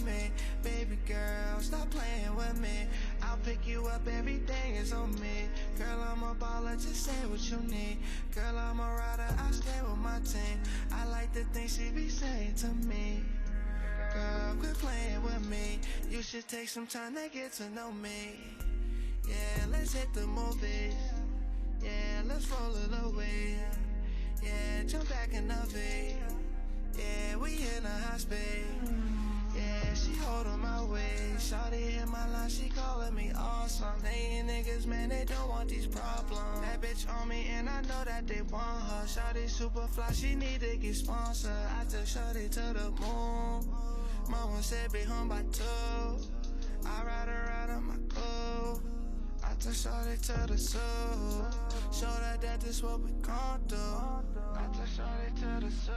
with me. Baby girl, stop playing with me. I'll pick you up, everything is on me. Girl, I'm a baller, just say what you need. Girl, I'm a rider, I stay with my team. I like the things she be saying to me. Girl, quit playing with me. You should take some time to get to know me. Yeah, let's hit the movies. Yeah, let's roll it away. Yeah, jump back in the V. Yeah, we in a high speed. Yeah, she holding my waist. Shawty in my line, she calling me awesome. They ain't niggas, man, they don't want these problems. That bitch on me and I know that they want her. Shawty super fly, she need to get sponsored. I took Shawty to the moon. Mama said be home by 2. I ride her out on my coupe. I took Shawty to the zoo. Show her that this what we gon' do. I took Shawty to the zoo.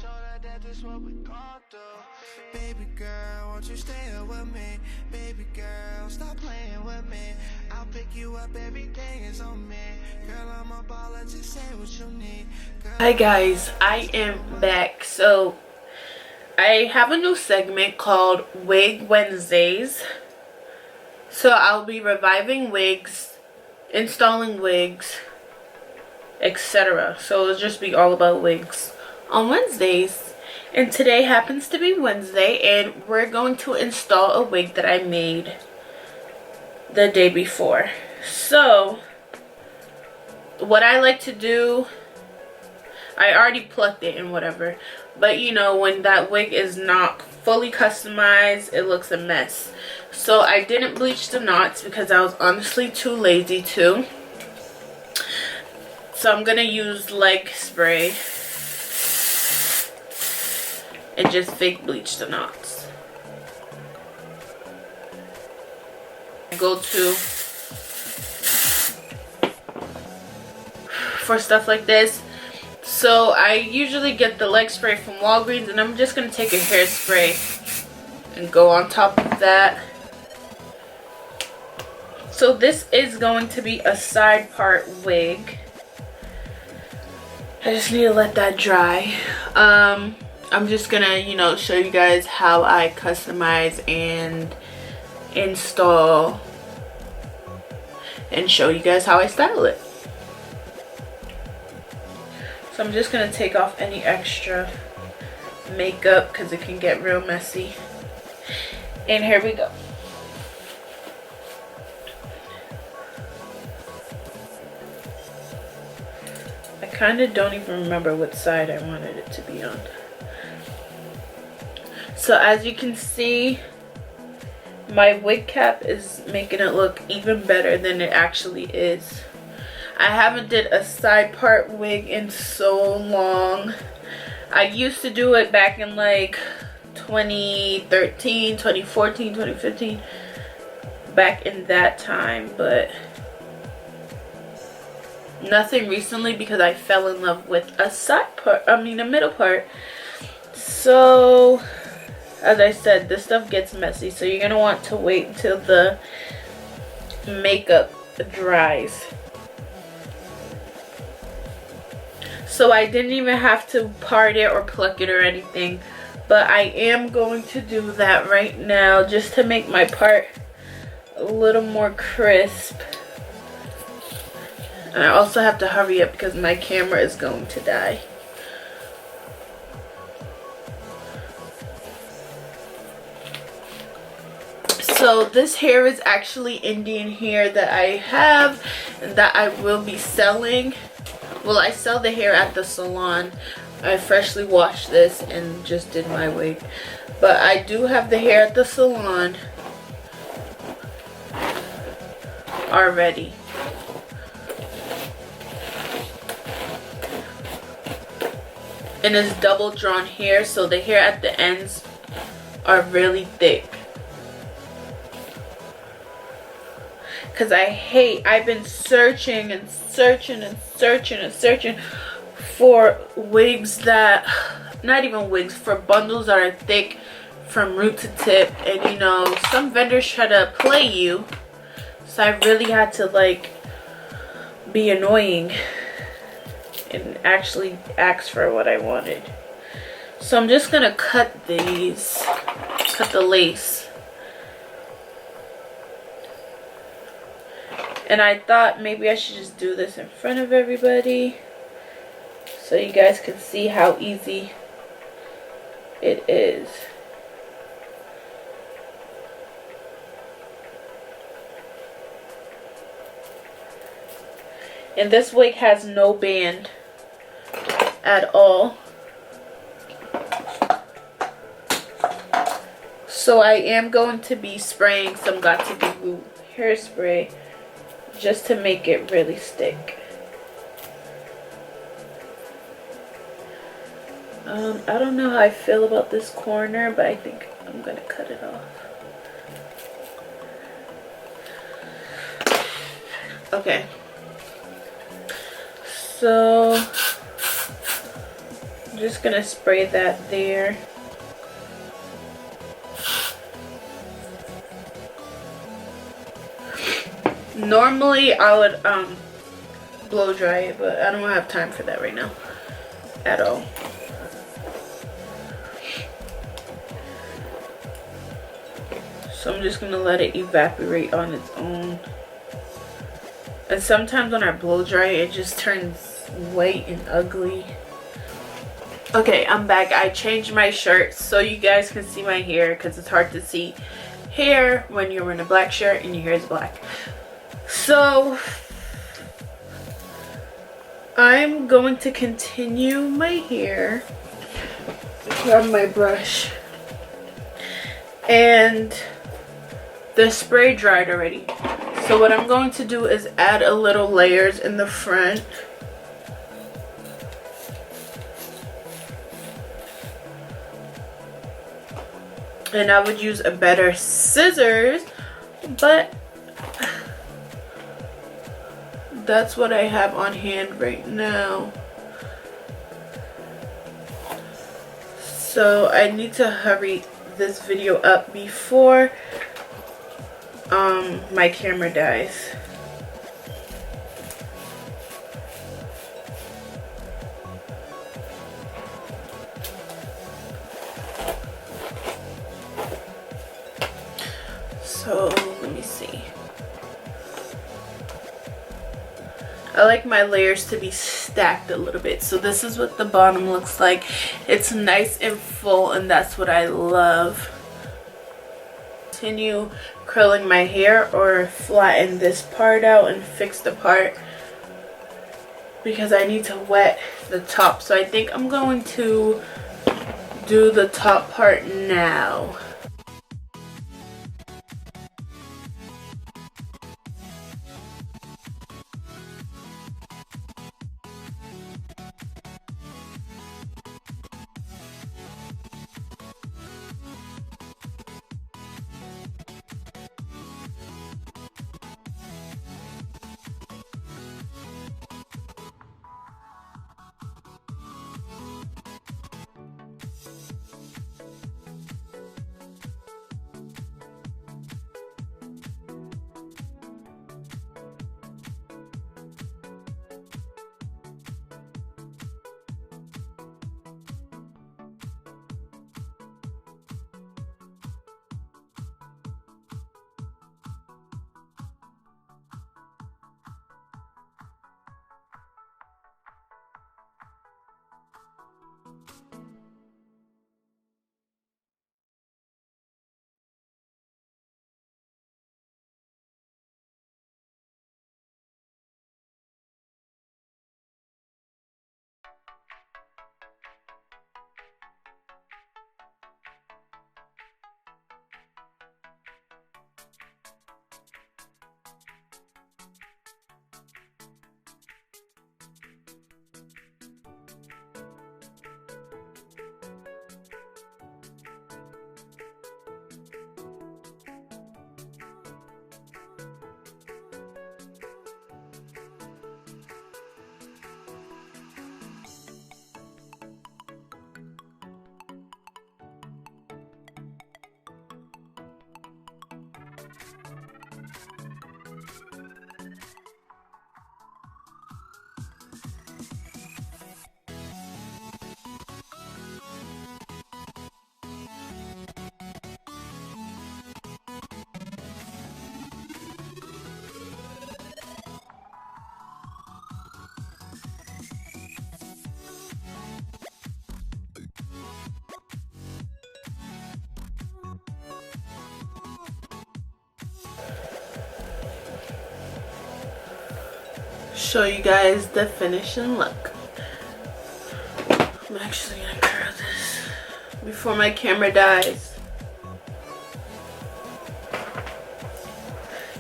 Show that this what we gon' do. Baby girl, won't you stay here with me? Baby girl, stop playing with me. I'll pick you up, everything is on me. Girl, I'm a baller, just say what you need. Girl, hi guys, I am back. So I have a new segment called Wig Wednesdays. So I'll be reviving wigs, installing wigs, etc. So it'll just be all about wigs on Wednesdays. And today happens to be Wednesday, and we're going to install a wig that I made the day before. So what I like to do, I already plucked it and whatever, but you know, when that wig is not fully customized, it looks a mess. So I didn't bleach the knots because I was honestly too lazy to. So I'm gonna use leg spray and just fake bleach the knots. Go to for stuff like this. So I usually get the leg spray from Walgreens, and I'm just gonna take a hairspray and go on top of that. So this is going to be a side part wig. I just need to let that dry. I'm just gonna, you know, show you guys how I customize and install and show you guys how I style it. So I'm just gonna take off any extra makeup because it can get real messy. And here we go. I kind of don't even remember what side I wanted it to be on. So as you can see, my wig cap is making it look even better than it actually is. I haven't did a side part wig in so long. I used to do it back in like 2013, 2014, 2015. Back in that time, but nothing recently because I fell in love with a side part, a middle part. So as I said, this stuff gets messy, so you're gonna want to wait until the makeup dries. So I didn't even have to part it or pluck it or anything, but I am going to do that right now just to make my part a little more crisp. And I also have to hurry up because my camera is going to die. So this hair is actually Indian hair that I have and that I will be selling. Well, I sell the hair at the salon. I freshly washed this and just did my wig. But I do have the hair at the salon already. And it's double drawn hair, so the hair at the ends are really thick. Because I've been searching and searching and searching and searching for wigs that, not even wigs, for bundles that are thick from root to tip. And you know, some vendors try to play you. So I really had to like be annoying and actually ask for what I wanted. So I'm just gonna cut these. cut the lace. And I thought maybe I should just do this in front of everybody so you guys can see how easy it is. And this wig has no band at all. So I am going to be spraying some Got To Be Glue hairspray just to make it really stick. I don't know how I feel about this corner, but I think I'm gonna cut it off. Okay. So I'm just gonna spray that there. Normally I would blow dry it, but I don't have time for that right now at all. So I'm just gonna let it evaporate on its own. And sometimes when I blow dry it just turns white and ugly. Okay, I'm back. I changed my shirt so you guys can see my hair, because it's hard to see hair when you're wearing a black shirt and your hair is black. So I'm going to continue my hair. Grab my brush. And the spray dried already. So what I'm going to do is add a little layers in the front. And I would use a better scissors, but that's what I have on hand right now. So I need to hurry this video up before my camera dies. So let me see. I like my layers to be stacked a little bit. So this is what the bottom looks like. It's nice and full, and that's what I love. Continue curling my hair or flatten this part out and fix the part because I need to wet the top. So I think I'm going to do the top part now. show you guys the finishing look. I'm actually gonna curl this before my camera dies.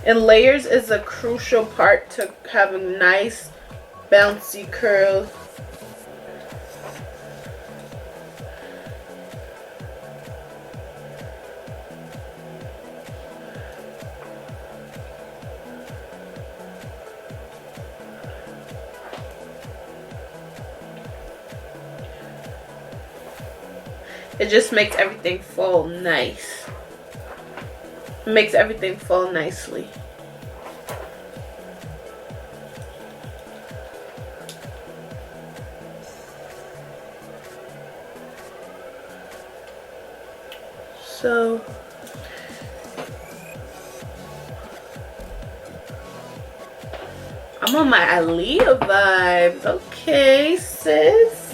And layers is a crucial part to having nice bouncy curls. It just makes everything fall nice. It makes everything fall nicely. So I'm on my Aaliyah vibes. Okay, sis.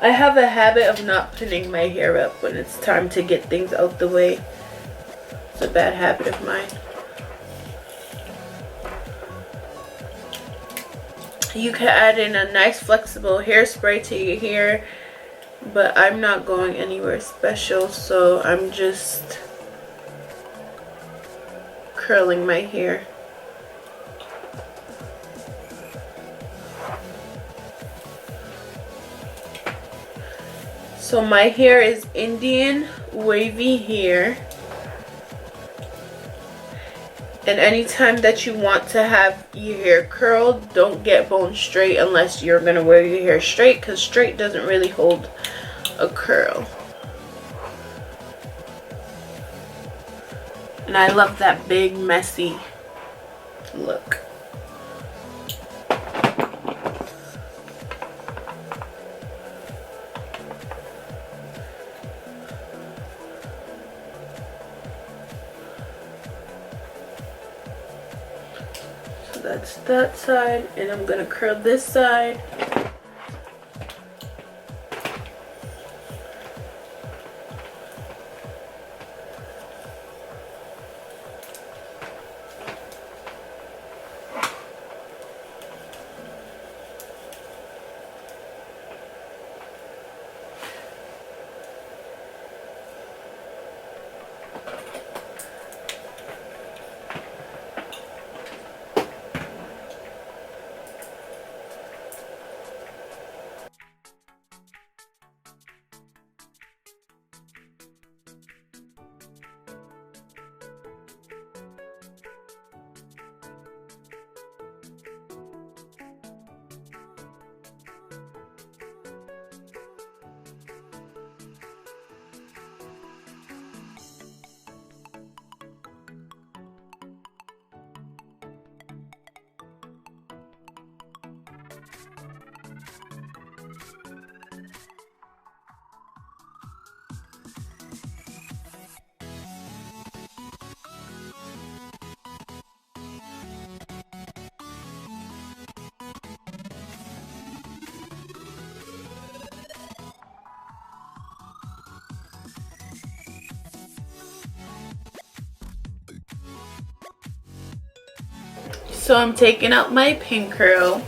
I have a habit of not pinning my hair up when it's time to get things out the way. It's a bad habit of mine. You can add in a nice flexible hairspray to your hair, but I'm not going anywhere special, so I'm just curling my hair. So my hair is Indian wavy hair. And anytime that you want to have your hair curled, don't get bone straight unless you're going to wear your hair straight, because straight doesn't really hold a curl. And I love that big messy look. That's that side, and I'm gonna curl this side. So I'm taking out my pin curl.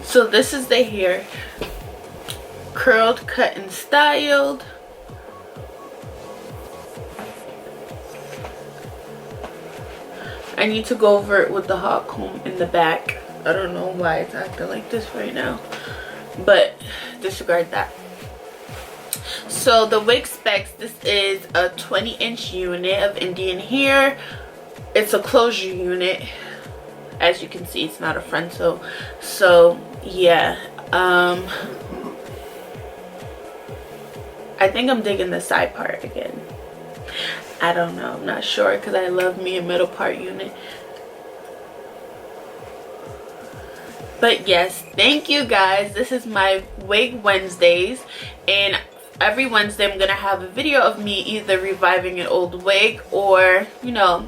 So this is the hair, curled, cut, and styled. I need to go over it with the hot comb in the back. I don't know why it's acting like this right now, but disregard that. So the wig specs, this is a 20-inch unit of Indian hair. It's a closure unit. As you can see, it's not a frontal. So yeah, I think I'm digging the side part again. I don't know, I'm not sure, because I love me a middle part unit. But yes, thank you guys. This is my Wig Wednesdays, and every Wednesday I'm gonna have a video of me either reviving an old wig or, you know,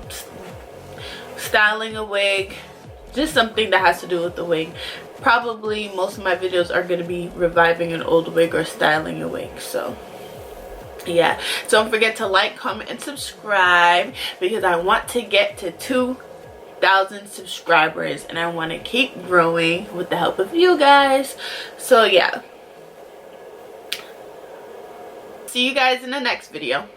styling a wig just something that has to do with the wig. Probably most of my videos are going to be reviving an old wig or styling a wig. So yeah, don't forget to like, comment, and subscribe, because I want to get to 2,000 subscribers and I want to keep growing with the help of you guys. So yeah, see you guys in the next video.